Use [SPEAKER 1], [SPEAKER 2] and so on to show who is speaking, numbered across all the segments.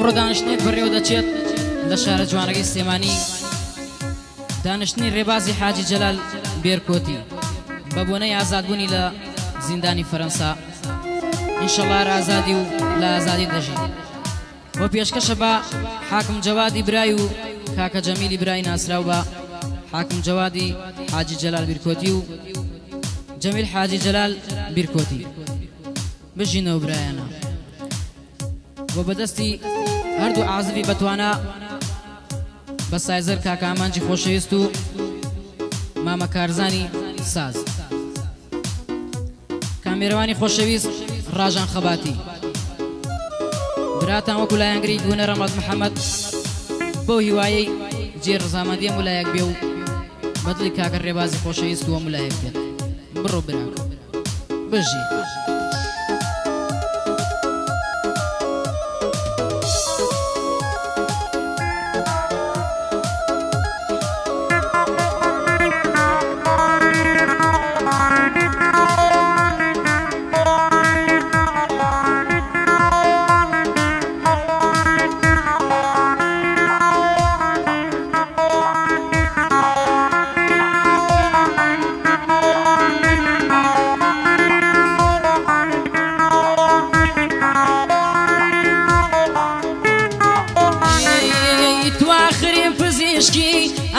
[SPEAKER 1] ئەمڕۆ دانیشتنێک بەڕێوە دەچێت لە شارە جوانەکەی سلێمانی دانیشتنی ڕێبازی حاجی جەلال بێرکۆتی بە بۆنەی ئازادبوونی لە زیندانی فەرەنسا ئینشەڵڵا ئازادی و لە ئازادی دەژین بۆ پێشکەشە بە حاکم جەوادی برای و کاکە جەمیلی برای ناسراو بە حاکم جەوادی حاجی جەلال بیرکۆتی و جەمیل حاجی جەلال بیرکۆتی بژینەوە برایانە بۆ بەدەستی هەردوو عازفی بەتوانە بە سایزەر کاکە ئامانجی خۆشەویست و مامە کارزانی ساز کامێرەوانی خۆشەویست ڕاژان خەباتی براتان وەکو لایەنگری دوونە ڕەمەت محەممەد بۆ هیوایەی جێ ڕزامەندیە مولایەک بێ و بەدڵی کاکە ڕێبازی خۆشەویست وە مولایەک بێت بڕۆ براکە بژی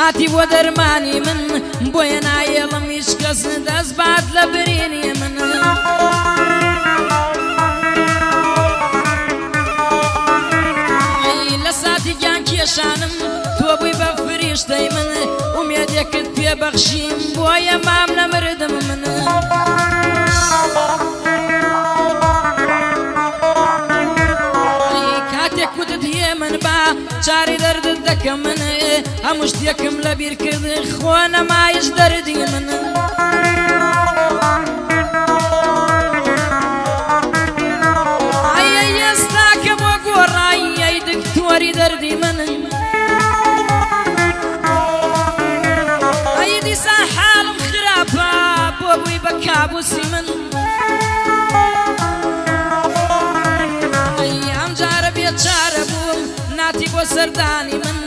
[SPEAKER 1] هاتی بۆ دەرمانی من بۆیە نایێڵم هیچ کەس دەست بات لە برینی من لە ساتی گیان کێشانم تۆ بووی بە فریشتەی من ئومێدێکت پێبەخشیم بۆیە مام نەمردم من کاتێک وتت هێ من با چاری دەردت دەکەم من هەموو شتێکم لە بیر کرد خۆ نەمایش دەردی من ئەیە ئێستا کە بۆ گۆڕایی ئەی دکتۆری دەردی من ئەی دیسان حاڵم خراپە بۆ بووی بە کابوسی من ئەم جارە بێچارە بووم ناتی بۆ سەردانی من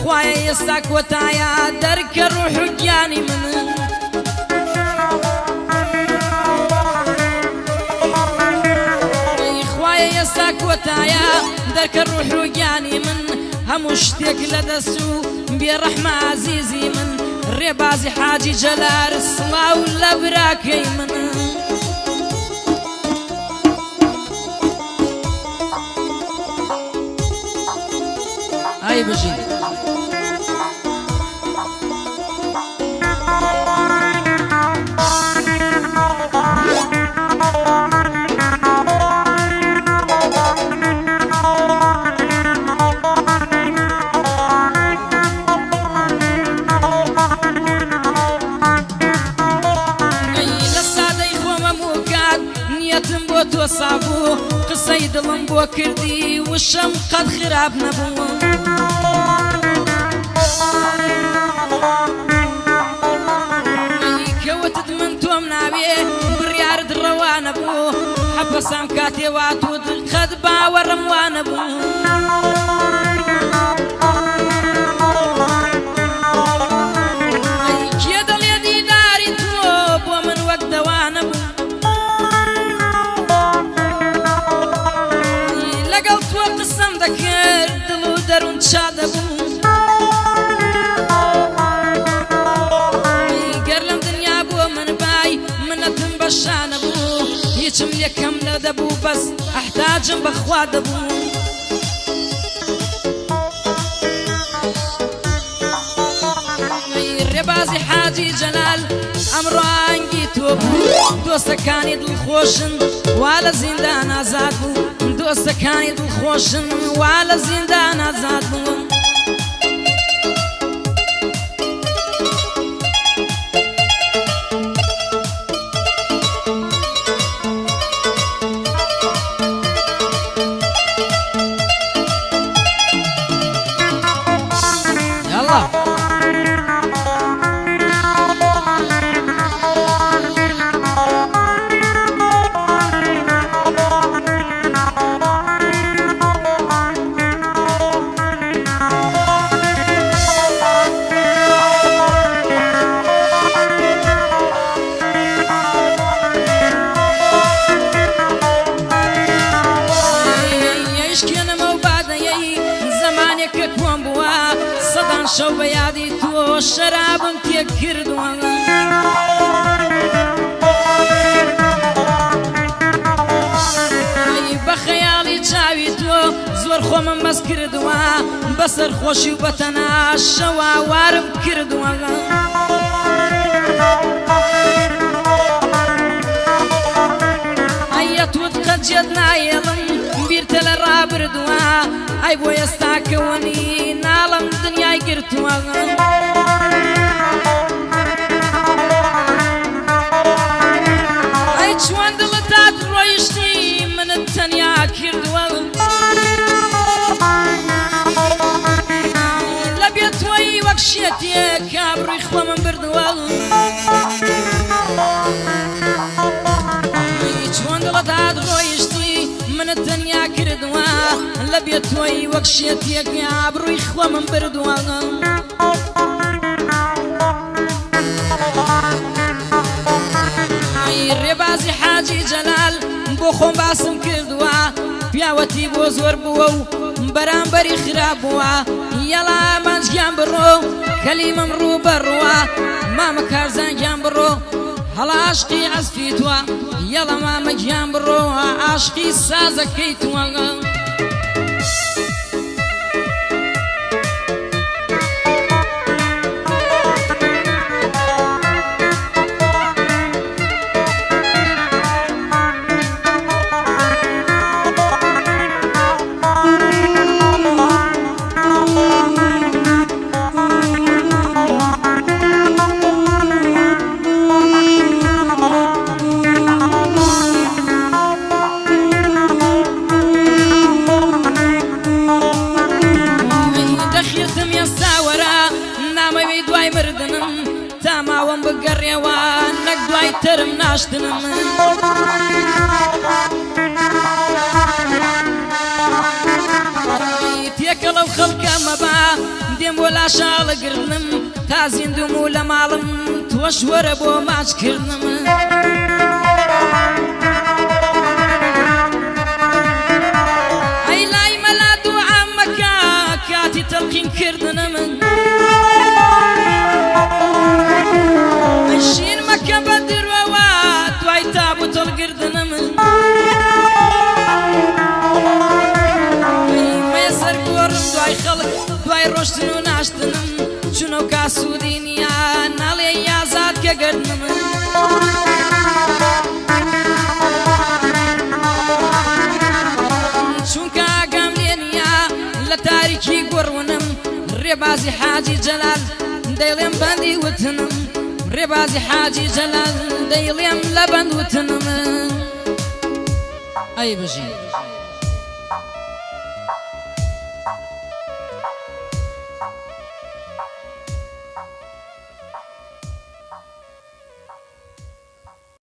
[SPEAKER 1] خوایە ئێستا کۆتایە دەرکە ڕوح و گیانی من خوایە ئێستا کۆتایە دەرکە ڕوح و گیانی من هەموو شتێک لە دەست و بێڕەحمە عەزیزی من ڕێبازی حاجی جەلال سڵاو لە براکەی من ئای بژین تۆ سابوو قسەی دڵم بۆ کردی وشم قەت خراپ نەبوو کەوتت من تۆم ناوێ بڕیارت ڕەوا نەبوو حەپەسام کاتێ واتوت قەت باوەڕم وا نەبوو کێ دڵێ دیداری تۆ بۆ من وەک دەوا نەبوو دەکرد دڵ و دەروون چا دەبوو گەر لەم دنیا بۆ من بای منەتم بەشانە بوو هیچم لێکەم نەدەبوو بەس ئەحتاجم بەخوا دەبوو ڕێبازی حاجی جەلال ئەمڕۆ ئانگی تۆ بوو دۆستەکانی دڵخۆشن وا لە زیندان ئازاد بوو دۆستەکانی دڵخۆشن وا لە زیندان ئازاد بوون یاڵا شەو بە یادی تۆ شەرابم تێک کردووە بە خەیاڵی چاوی تۆ زۆر خۆمم بەس کردووە بەسەر خۆشی و بەتەنها شەواوارم کردووە ئەیەتوت قەجێت نایێڵم بیرتە لە ڕابردووە ئەی بۆ ئێستاکەوەنی ناڵم دنیای گرتووە ئەی چۆن دڵت تات ڕۆیشتی منت تەنیا کردووە لە بێت تۆی وەک شێتێک کابڕووی خۆمم بردووە چۆن دڵت هات ڕۆیشتی منت تەنیا کردووە لە بێت تۆی وەک شێتێک ئابڕووی خۆمم بردووە ڕێبازی حاجی جەلال بۆ خۆم باسم کردووە پیاوەتی بۆ زۆر بووە و بەرامبەری خراپ بووە یەڵا مانجگیان بڕۆ کەلیمم ڕوو بەڕوە مامە کارزانگیان بڕۆ هەڵا عاشقی عەزفی تووە یەڵە مامە گیان بڕۆ عاشقی سازەکەی تووە تاماوەم بگەڕێوە نەک دوای ترم ناشتنم تێکە لەو خەڵکە مەبا دێم بۆ لاشاڵەگرنم تا زیندوم و لە ماڵم تۆش وەرە بۆ ماچکردنم ئەی لای مەلا دوعام مەکە کاتی تەڵقینکردنم شین مەکە بە دروەوە دوای تابوو تەڵگردنم مێسەر گۆڕم دوای خەڵک دوای ڕۆشتن و ناشتنم چونە و کاسوودی نییە ناڵێ یازاد کە گەرنم چونکە ئاگام لێ نییە لە تاریکی گۆڕونم ڕێبازی حاجی جەلال دەیڵێم بەندی وتنم ڕێبازی حاجی جەلال دەیڵێم لە بەند وتنم ئەی بژین